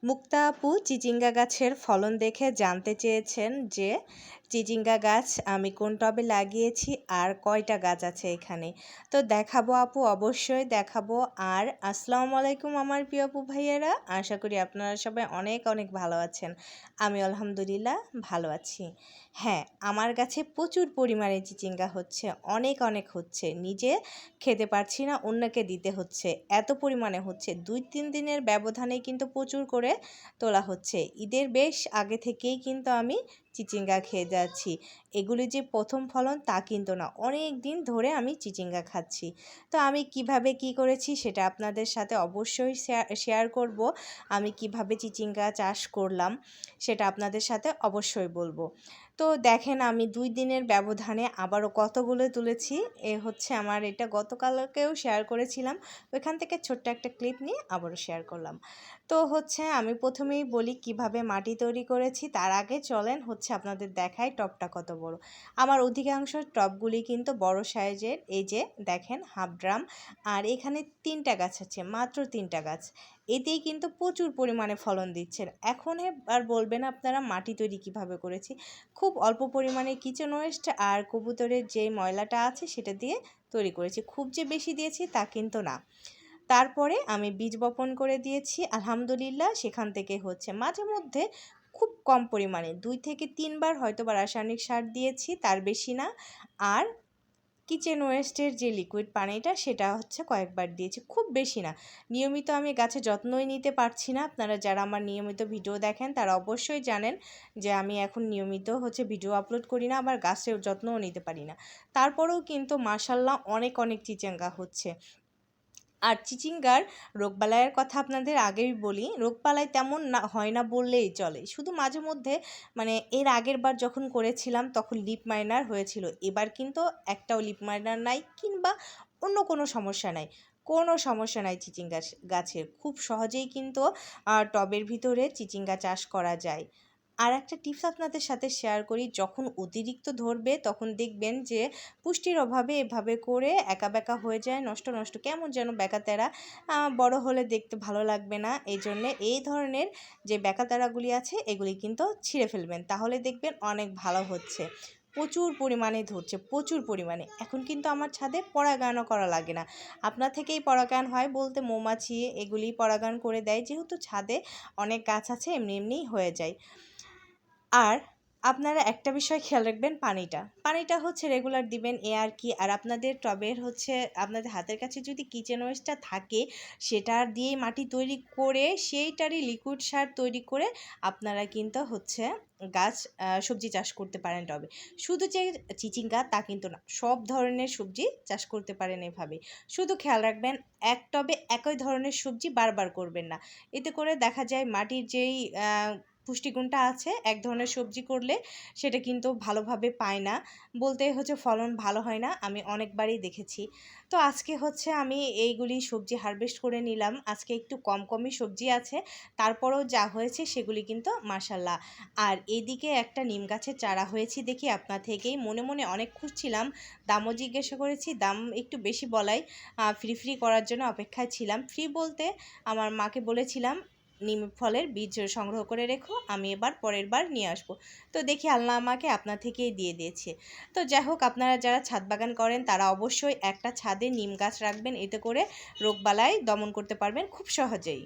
মুক্তা আপু চিচিঙ্গা গাছের ফলন দেখে জানতে চেয়েছেন যে চিচিঙ্গা গাছ আমি কোন টবে লাগিয়েছি আর কয়টা গাছ আছে এখানে। তো দেখাবো আপু, অবশ্যই দেখাবো। আর আসসালামু আলাইকুম আমার প্রিয় আপু ভাইয়েরা, আশা করি আপনারা সবাই অনেক অনেক ভালো আছেন। আমি আলহামদুলিল্লাহ ভালো আছি। হ্যাঁ, আমার গাছে প্রচুর পরিমাণে চিচিঙ্গা হচ্ছে, অনেক অনেক হচ্ছে। নিজে খেতে পারছি না, অন্যকে দিতে হচ্ছে, এত পরিমাণে হচ্ছে। 2-3 দিনের ব্যবধানে কিন্তু প্রচুর করে তোলা হচ্ছে। ঈদের বেশ আগে থেকেই কিন্তু আমি চিচিঙ্গা খেয়ে যাচ্ছি। এগুলি যে প্রথম ফলন তা কিন্তু না, অনেক দিন ধরে আমি চিচিঙ্গা খাচ্ছি। তো আমি কিভাবে কি করেছি সেটা আপনাদের সাথে অবশ্যই শেয়ার করব। আমি কিভাবে চিচিঙ্গা চাষ করলাম সেটা আপনাদের সাথে অবশ্যই বলবো। তো দেখেন, আমি 2 দিনের ব্যবধানে আবারও কতগুলো তুলেছি। হচ্ছে আমার এটা গতকালকেও শেয়ার করেছিলাম, ওইখান থেকে ছোট্ট একটা ক্লিপ নিয়ে আবারও শেয়ার করলাম। তো হচ্ছে আমি প্রথমেই বলি কিভাবে মাটি তৈরি করেছি। তার আগে চলেন হচ্ছে আপনাদের দেখাই টবটা কত বড়। আমার অধিকাংশ টবগুলি কিন্তু বড় সাইজের। এই যে দেখেন, হাফ ড্রাম। আর এখানে 3টা গাছ আছে, মাত্র 3টা গাছ। এতেই কিন্তু প্রচুর পরিমাণে ফলন দিচ্ছেন। এখন আর বলবেন আপনারা মাটি তৈরি কিভাবে করেছি। খুব অল্প পরিমাণে কিচেন ওয়েস্ট আর কবুতরের যে ময়লাটা আছে সেটা দিয়ে তৈরি করেছি। খুব যে বেশি দিয়েছি তা কিন্তু না। তারপরে আমি বীজ বপন করে দিয়েছি আলহামদুলিল্লাহ। সেখান থেকে হচ্ছে মাঝে মধ্যে খুব কম পরিমাণে 2 থেকে 3 বার হয়তো বা রাসায়নিক সার দিয়েছি, তার বেশি না। আর কিচেন ওয়েস্টের যে লিকুইড পানিটা সেটা হচ্ছে কয়েকবার দিয়েছি, খুব বেশি না। নিয়মিত আমি গাছে যত্নই নিতে পারছি না। আপনারা যারা আমার নিয়মিত ভিডিও দেখেন তারা অবশ্যই জানেন যে আমি এখন নিয়মিত হচ্ছে ভিডিও আপলোড করি না, আবার গাছের যত্নও নিতে পারি না। তারপরেও কিন্তু মাশাল্লাহ অনেক অনেক চিচিঙ্গা হচ্ছে। আর চিচিঙ্গার রোগবালাইয়ের কথা আপনাদের আগেই বলি, রোগবালাই তেমন না হয় না বললেই চলে। শুধু মাঝে মধ্যে মানে এর আগের বার যখন করেছিলাম তখন লিপ মাইনার হয়েছিল, এবার কিন্তু একটাও লিপ মাইনার নাই, কিংবা অন্য কোনো সমস্যা নাই। কোনো সমস্যা নাই চিচিঙ্গা গাছের, খুব সহজেই কিন্তু টবের ভিতরে চিচিঙ্গা চাষ করা যায়। আর একটা টিপস আপনাদের সাথে শেয়ার করি, যখন অতিরিক্ত ধরবে তখন দেখবেন যে পুষ্টির অভাবে এভাবে করে একা বেঁকা হয়ে যায়, নষ্ট নষ্ট কেমন যেন বেঁকাতেরা। বড় হলে দেখতে ভালো লাগবে না। এই জন্যে এই ধরনের যে বেঁকাতেরাগুলি আছে এগুলি কিন্তু ছিঁড়ে ফেলবেন, তাহলে দেখবেন অনেক ভালো হচ্ছে। প্রচুর পরিমাণে ধরছে, প্রচুর পরিমাণে। এখন কিন্তু আমার ছাদে পরাগায়নও করা লাগে না, আপনার থেকেই পরাগায়ন হয় বলতে মৌমাছি এগুলি পরাগায়ন করে দেয়, যেহেতু ছাদে অনেক গাছ আছে এমনি এমনিই হয়ে যায়। আর আপনারা একটা বিষয় খেয়াল রাখবেন, পানিটা হচ্ছে রেগুলার দিবেন, এ আর কি। আর আপনাদের টবের হচ্ছে আপনাদের হাতের কাছে যদি কিচেন ওয়েস্টটা থাকে সেটা দিয়েই মাটি তৈরি করে সেইটারই লিকুইড সার তৈরি করে আপনারা কিন্তু হচ্ছে গাছ সবজি চাষ করতে পারেন টবে। শুধু যে চিচিঙ্গা তা কিন্তু না, সব ধরনের সবজি চাষ করতে পারেন এভাবে। শুধু খেয়াল রাখবেন এক টবে একই ধরনের সবজি বারবার করবেন না। এতে করে দেখা যায় মাটির যেই পুষ্টিগুণটা আছে, এক ধরনের সবজি করলে সেটা কিন্তু ভালোভাবে পায় না, বলতে হচ্ছে ফলন ভালো হয় না। আমি অনেকবারই দেখেছি। তো আজকে হচ্ছে আমি এইগুলি সবজি হারভেস্ট করে নিলাম। আজকে একটু কম কমই সবজি আছে, তারপরেও যা হয়েছে সেগুলি কিন্তু মাশাল্লাহ। আর এদিকে একটা নিম গাছের চারা হয়েছি দেখি আপনার থেকেই মনে মনে অনেক খুঁজছিলাম, দামও জিজ্ঞাসা করেছি, দাম একটু বেশি বলাই ফ্রি করার জন্য অপেক্ষায় ছিলাম। ফ্রি বলতে আমার মাকে বলেছিলাম নিম ফলের বীজ সংগ্রহ করে রেখো, আমি এবার পরের বার নিয়ে আসবো। তো দেখি আল্লাহ আমাকে আপনার থেকেই দিয়ে দিয়েছে। তো যাই হোক, আপনারা যারা ছাদ বাগান করেন তারা অবশ্যই একটা ছাদে নিম গাছ রাখবেন, এতে করে রোগবালাই দমন করতে পারবেন খুব সহজেই।